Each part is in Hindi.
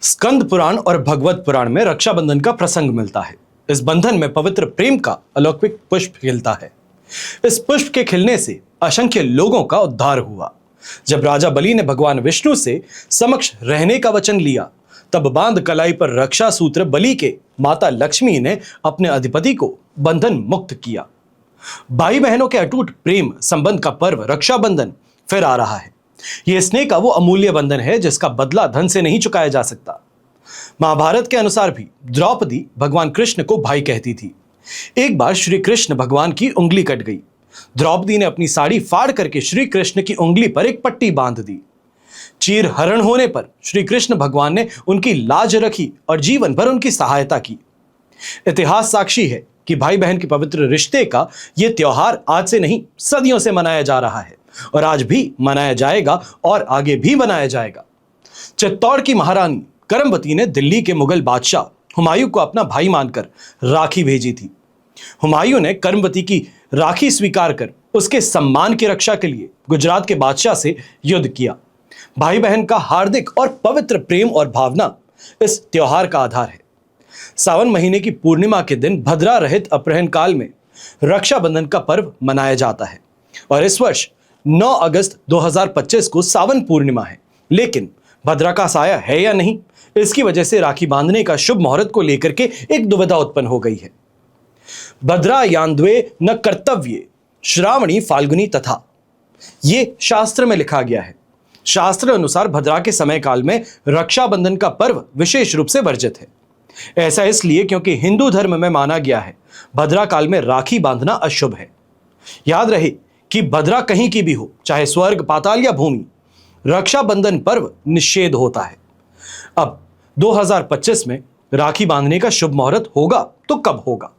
स्कंद पुराण और भगवत पुराण में रक्षाबंधन का प्रसंग मिलता है। इस बंधन में पवित्र प्रेम का अलौकिक पुष्प खिलता है। इस पुष्प के खिलने से असंख्य लोगों का उद्धार हुआ। जब राजा बलि ने भगवान विष्णु से समक्ष रहने का वचन लिया, तब बांध कलाई पर रक्षा सूत्र बलि के माता लक्ष्मी ने अपने अधिपति को बंधन मुक्त किया। भाई बहनों के अटूट प्रेम संबंध का पर्व रक्षाबंधन फिर आ रहा है। यह स्नेह का वो अमूल्य बंधन है जिसका बदला धन से नहीं चुकाया जा सकता। महाभारत के अनुसार भी द्रौपदी भगवान कृष्ण को भाई कहती थी। एक बार श्री कृष्ण भगवान की उंगली कट गई। द्रौपदी ने अपनी साड़ी फाड़ करके श्री कृष्ण की उंगली पर एक पट्टी बांध दी। चीर हरण होने पर श्री कृष्ण भगवान ने उनकी लाज रखी और जीवन भर उनकी सहायता की। इतिहास साक्षी है कि भाई बहन के पवित्र रिश्ते का यह त्योहार आज से नहीं, सदियों से मनाया जा रहा है और आज भी मनाया जाएगा और आगे भी मनाया जाएगा। चित्तौड़ की महारानी करमवती ने दिल्ली के मुगल बादशाह हुमायूं को अपना भाई मानकर राखी भेजी थी। हुमायूं ने करमवती की राखी स्वीकार कर उसके सम्मान की रक्षा के लिए गुजरात के बादशाह से युद्ध किया। भाई बहन का हार्दिक और पवित्र प्रेम और भावना इस त्योहार का आधार है। सावन महीने की पूर्णिमा के दिन भद्रा रहित अपहरण काल में रक्षाबंधन का पर्व मनाया जाता है और इस वर्ष 9 अगस्त 2025 को सावन पूर्णिमा है। लेकिन भद्रा का साया है या नहीं, इसकी वजह से राखी बांधने का शुभ मुहूर्त को लेकर के एक दुविधा उत्पन्न हो गई है। भद्रा यान्द्वे न कर्तव्ये श्रावणी फाल्गुनी तथा, ये शास्त्र में लिखा गया है। शास्त्र अनुसार भद्रा के समय काल में रक्षाबंधन का पर्व विशेष रूप से वर्जित है। ऐसा इसलिए क्योंकि हिंदू धर्म में माना गया है भद्रा काल में राखी बांधना अशुभ है। याद रहे कि भद्रा कहीं की भी हो, चाहे स्वर्ग, पाताल या भूमि, रक्षाबंधन पर्व निषेध होता है। अब 2025 में राखी बांधने का शुभ मुहूर्त होगा तो कब होगा?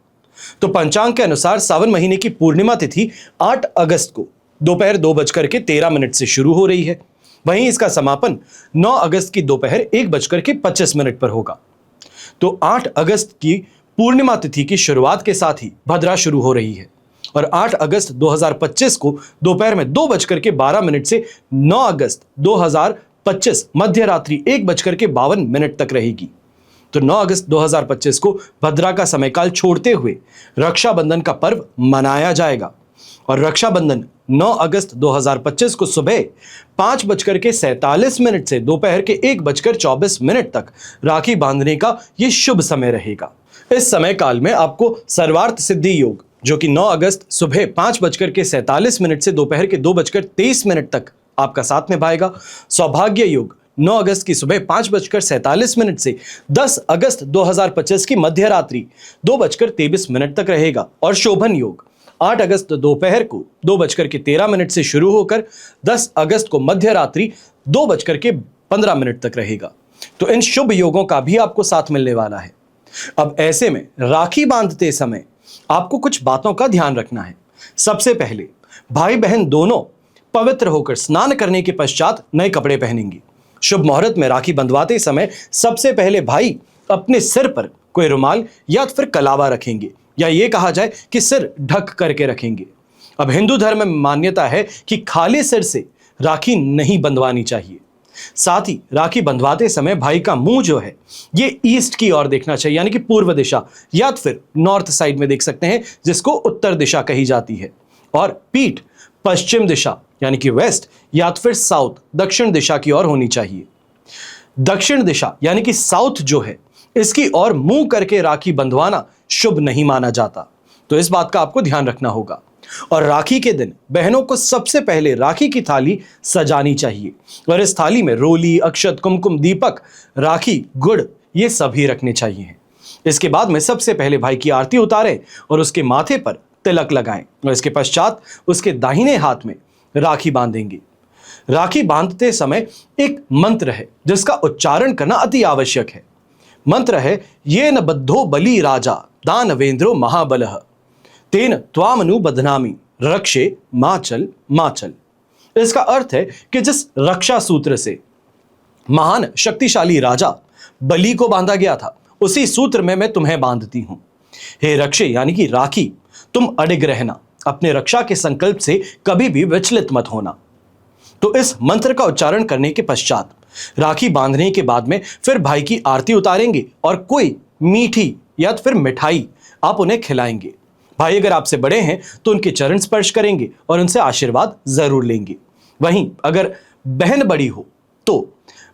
तो पंचांग के अनुसार सावन महीने की पूर्णिमा तिथि 8 अगस्त को दोपहर 2:13 से शुरू हो रही है। वहीं इसका समापन 9 अगस्त की दोपहर 1:25 पर होगा। तो 8 अगस्त की पूर्णिमा तिथि की शुरुआत के साथ ही भद्रा शुरू हो रही है और 8 अगस्त 2025 को दोपहर में 2:12 से 9 अगस्त 2025 मध्य रात्रि 1:52 तक रहेगी। तो 9 अगस्त 2025 को भद्रा का समयकाल छोड़ते हुए रक्षाबंधन का पर्व मनाया जाएगा और रक्षाबंधन 9 अगस्त 2025 को सुबह 5:47 से दोपहर के 1:24 तक राखी बांधने का यह शुभ समय रहेगा। इस समय काल में आपको सर्वार्थ सिद्धि योग, जो कि 9 अगस्त सुबह 5:47 से दोपहर के 2:23 तक आपका साथ निभाएगा। सौभाग्य योग 9 अगस्त की सुबह 5:47 से 10 अगस्त 2025 की मध्य रात्रि 2:23 तक रहेगा और शोभन योग 8 अगस्त दोपहर को 2:13 से शुरू होकर 10 अगस्त को मध्य रात्रि 2:15 तक रहेगा। तो इन शुभ योगों का भी आपको साथ मिलने वाला है। अब ऐसे में राखी बांधते समय आपको कुछ बातों का ध्यान रखना है। सबसे पहले भाई बहन दोनों पवित्र होकर स्नान करने के पश्चात नए कपड़े पहनेंगे। शुभ मुहूर्त में राखी बंधवाते समय सबसे पहले भाई अपने सिर पर कोई रुमाल या फिर कलावा रखेंगे, या ये कहा जाए कि सिर ढक करके रखेंगे। अब हिंदू धर्म में मान्यता है कि खाली सिर से राखी नहीं बंधवानी चाहिए। साथ ही राखी बंधवाते समय भाई का मुंह जो है ये ईस्ट की ओर देखना चाहिए, यानी कि पूर्व दिशा, या फिर नॉर्थ साइड में देख सकते हैं जिसको उत्तर दिशा कही जाती है, और पीठ पश्चिम दिशा यानी कि वेस्ट या फिर साउथ दक्षिण दिशा की ओर होनी चाहिए। दक्षिण दिशा यानी कि साउथ जो है इसकी ओर मुंह करके राखी बंधवाना शुभ नहीं माना जाता। तो इस बात का आपको ध्यान रखना होगा। और राखी के दिन बहनों को सबसे पहले राखी की थाली सजानी चाहिए और इस थाली में रोली, अक्षत, कुमकुम, दीपक, राखी, गुड़ ये सभी रखने चाहिए। इसके बाद में सबसे पहले भाई की आरती उतारें और उसके माथे पर तिलक लगाएं और इसके पश्चात उसके दाहिने हाथ में राखी बांधेंगे। राखी बांधते समय एक मंत्र है जिसका उच्चारण करना अति आवश्यक है। मंत्र है येन बद्धो बलि राजा दानवेंद्रो महाबलः तेन त्वामनु बध्नामि रक्षे माचल माचल। इसका अर्थ है कि जिस रक्षा सूत्र से महान शक्तिशाली राजा बलि को बांधा गया था उसी सूत्र में मैं तुम्हें बांधती हूं। हे रक्षे यानी कि राखी, तुम अडिग रहना, अपने रक्षा के संकल्प से कभी भी विचलित मत होना। तो इस मंत्र का उच्चारण करने के पश्चात राखी बांधने के बाद में फिर भाई की आरती उतारेंगे और कोई मीठी या तो फिर मिठाई आप उन्हें खिलाएंगे। भाई अगर आपसे बड़े हैं तो उनके चरण स्पर्श करेंगे और उनसे आशीर्वाद जरूर लेंगे। वहीं अगर बहन बड़ी हो तो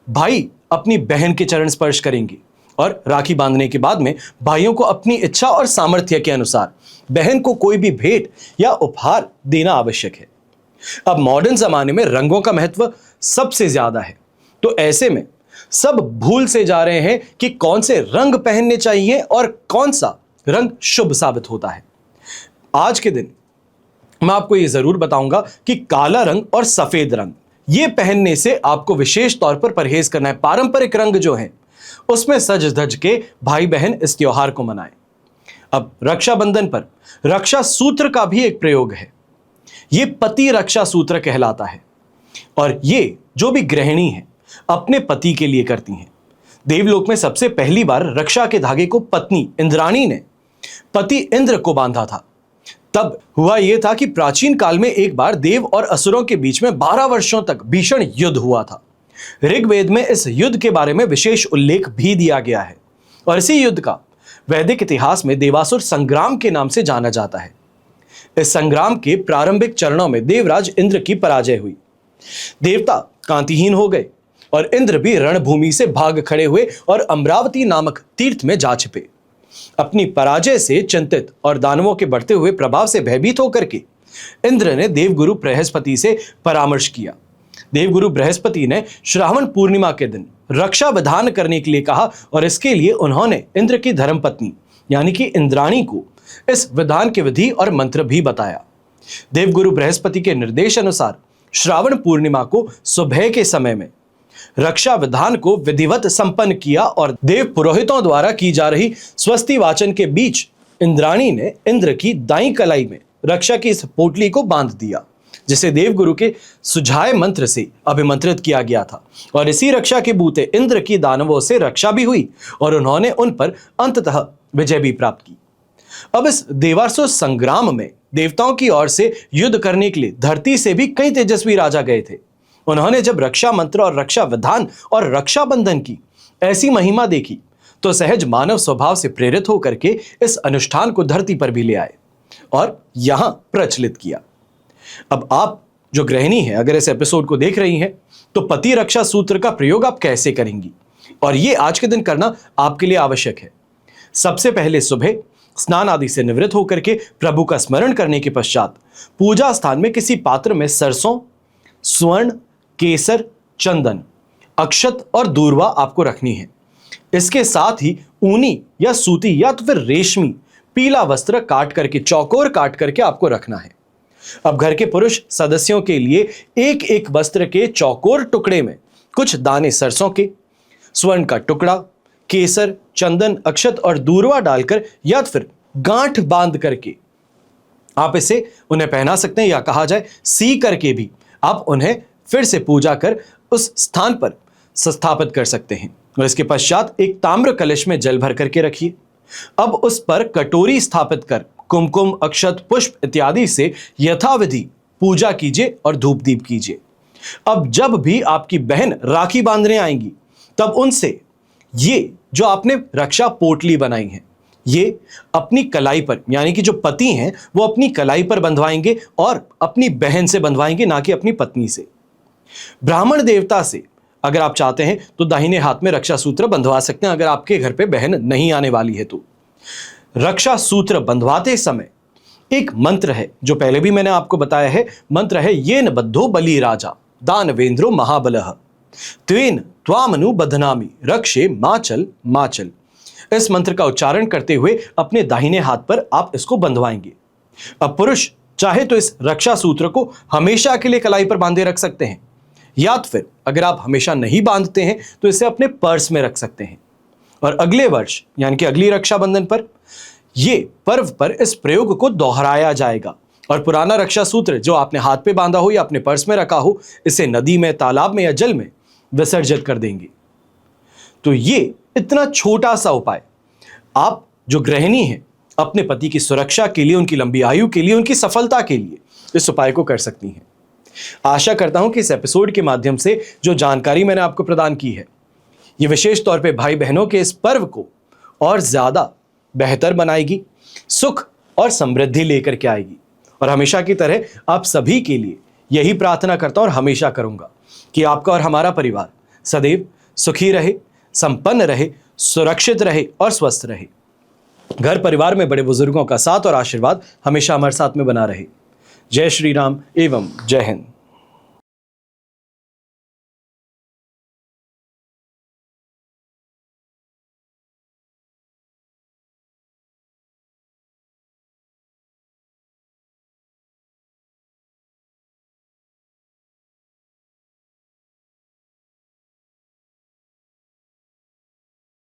भाई अपनी बहन के चरण स्पर्श करेंगे और राखी बांधने के बाद में भाइयों को अपनी इच्छा और सामर्थ्य के अनुसार बहन को कोई भी भेंट या उपहार देना आवश्यक है। अब मॉडर्न जमाने में रंगों का महत्व सबसे ज्यादा है, तो ऐसे में सब भूल से जा रहे हैं कि कौन से रंग पहनने चाहिए और कौन सा रंग शुभ साबित होता है। आज के दिन मैं आपको यह जरूर बताऊंगा कि काला रंग और सफेद रंग ये पहनने से आपको विशेष तौर पर परहेज करना है। पारंपरिक रंग जो है उसमें सज धज के भाई बहन इस त्योहार को मनाएं। अब रक्षाबंधन पर रक्षा सूत्र का भी एक प्रयोग है। ये पति रक्षा सूत्र कहलाता है और ये जो भी गृहिणी है अपने पति के लिए करती हैं। देवलोक में सबसे पहली बार रक्षा के धागे को पत्नी इंद्राणी ने पति इंद्र को बांधा था। तब हुआ यह था कि प्राचीन काल में एक बार देव और असुरों के बीच में 12 वर्षों तक भीषण युद्ध हुआ था। ऋग्वेद में इस युद्ध के बारे में विशेष उल्लेख भी दिया गया है और इसी युद्ध का वैदिक इतिहास में देवासुर संग्राम के नाम से जाना जाता है। इस संग्राम के प्रारंभिक चरणों में देवराज इंद्र की पराजय हुई। देवता कांतिहीन हो गए और इंद्र भी रणभूमि से भाग खड़े हुए और अमरावती नामक तीर्थ में जा छिपे। अपनी पराजय से चिंतित और दानवों के बढ़ते हुए प्रभाव से भयभीत होकर के इंद्र ने देवगुरु बृहस्पति से परामर्श किया। देवगुरु बृहस्पति ने श्रावण पूर्णिमा के दिन रक्षा विधान करने के लिए कहा और इसके लिए उन्होंने इंद्र की धर्मपत्नी यानी कि इंद्राणी को इस विधान के विधि और मंत्र भी बताया। देवगुरु बृहस्पति के निर्देश अनुसार श्रावण पूर्णिमा को सुबह के समय में रक्षा विधान को विधिवत संपन्न किया और देव पुरोहितों द्वारा की जा रही स्वस्ति वाचन के बीच इंद्राणी ने इंद्र की दाईं कलाई में रक्षा की इस पोटली को बांध दिया, जिसे देवगुरु के सुझाए मंत्र से अभिमंत्रित किया गया था। और इसी रक्षा के बूते इंद्र की दानवों से रक्षा भी हुई और उन्होंने उन पर अंततः विजय भी प्राप्त की। अब इस देवासुर संग्राम में देवताओं की ओर से युद्ध करने के लिए धरती से भी कई तेजस्वी राजा गए थे। उन्होंने जब रक्षा मंत्र और रक्षा विधान और रक्षाबंधन की ऐसी महिमा देखी तो सहज मानव स्वभाव से प्रेरित होकर के इस अनुष्ठान को धरती पर भी ले आए और यहां प्रचलित किया। अब आप जो गृहिणी है अगर इस एपिसोड को देख रही हैं तो पति रक्षा सूत्र का प्रयोग आप कैसे करेंगी और ये आज के दिन करना आपके लिए आवश्यक है। सबसे पहले सुबह स्नान आदि से निवृत्त होकर के प्रभु का स्मरण करने के पश्चात पूजा स्थान में किसी पात्र में सरसों, स्वर्ण, केसर, चंदन, अक्षत और दूर्वा आपको रखनी है। इसके साथ ही ऊनी या सूती या तो फिर रेशमी पीला वस्त्र काट करके चौकोर काट करके आपको रखना है। अब घर के पुरुष सदस्यों के लिए एक एक वस्त्र के चौकोर टुकड़े में कुछ दाने सरसों के, स्वर्ण का टुकड़ा, केसर, चंदन, अक्षत और दूर्वा डालकर या फिर गांठ बांध करके आप इसे उन्हें पहना सकते हैं या कहा जाए सी करके भी आप उन्हें फिर से पूजा कर उस स्थान पर स्थापित कर सकते हैं। और इसके पश्चात एक ताम्र कलश में जल भर करके रखिए। अब उस पर कटोरी स्थापित कर कुमकुम, अक्षत, पुष्प इत्यादि से यथाविधि पूजा कीजिए और धूप दीप कीजिए। अब जब भी आपकी बहन राखी बांधने आएंगी तब उनसे ये जो आपने रक्षा पोटली बनाई है ये अपनी कलाई पर यानी कि जो पति हैं वो अपनी कलाई पर बंधवाएंगे और अपनी बहन से बंधवाएंगे, ना कि अपनी पत्नी से। ब्राह्मण देवता से अगर आप चाहते हैं तो दाहिने हाथ में रक्षा सूत्र बंधवा सकते हैं अगर आपके घर पे बहन नहीं आने वाली है तो। रक्षा सूत्र बंधवाते समय एक मंत्र है जो पहले भी मैंने आपको बताया है। मंत्र है येन बद्धो बलि राजा दानवेंद्रो महाबलः त्वेन त्वामनु बधनामि रक्षे माचल माचल। इस मंत्र का उच्चारण करते हुए अपने दाहिने हाथ पर आप इसको बंधवाएंगे। अब पुरुष चाहे तो इस रक्षा सूत्र को हमेशा के लिए कलाई पर बांधे रख सकते हैं या तो फिर अगर आप हमेशा नहीं बांधते हैं तो इसे अपने पर्स में रख सकते हैं और अगले वर्ष यानी कि अगली रक्षाबंधन पर ये पर्व पर इस प्रयोग को दोहराया जाएगा और पुराना रक्षा सूत्र जो आपने हाथ पे बांधा हो या अपने पर्स में रखा हो इसे नदी में, तालाब में या जल में विसर्जित कर देंगे। तो ये इतना छोटा सा उपाय आप जो गृहिणी हैं अपने पति की सुरक्षा के लिए, उनकी लंबी आयु के लिए, उनकी सफलता के लिए इस उपाय को कर सकती हैं। आशा करता हूं कि इस एपिसोड के माध्यम से जो जानकारी मैंने आपको प्रदान की है, ये विशेष तौर पे भाई बहनों के इस पर्व को और ज्यादा बेहतर बनाएगी, सुख और समृद्धि लेकर के आएगी। और हमेशा की तरह आप सभी के लिए यही प्रार्थना करता हूं और हमेशा करूंगा कि आपका और हमारा परिवार सदैव सुखी रहे, संपन्न रहे, सुरक्षित रहे और स्वस्थ रहे। घर परिवार में बड़े बुजुर्गों का साथ और आशीर्वाद हमेशा हमारे साथ में बना रहे। जय श्री राम एवं जय हिंद।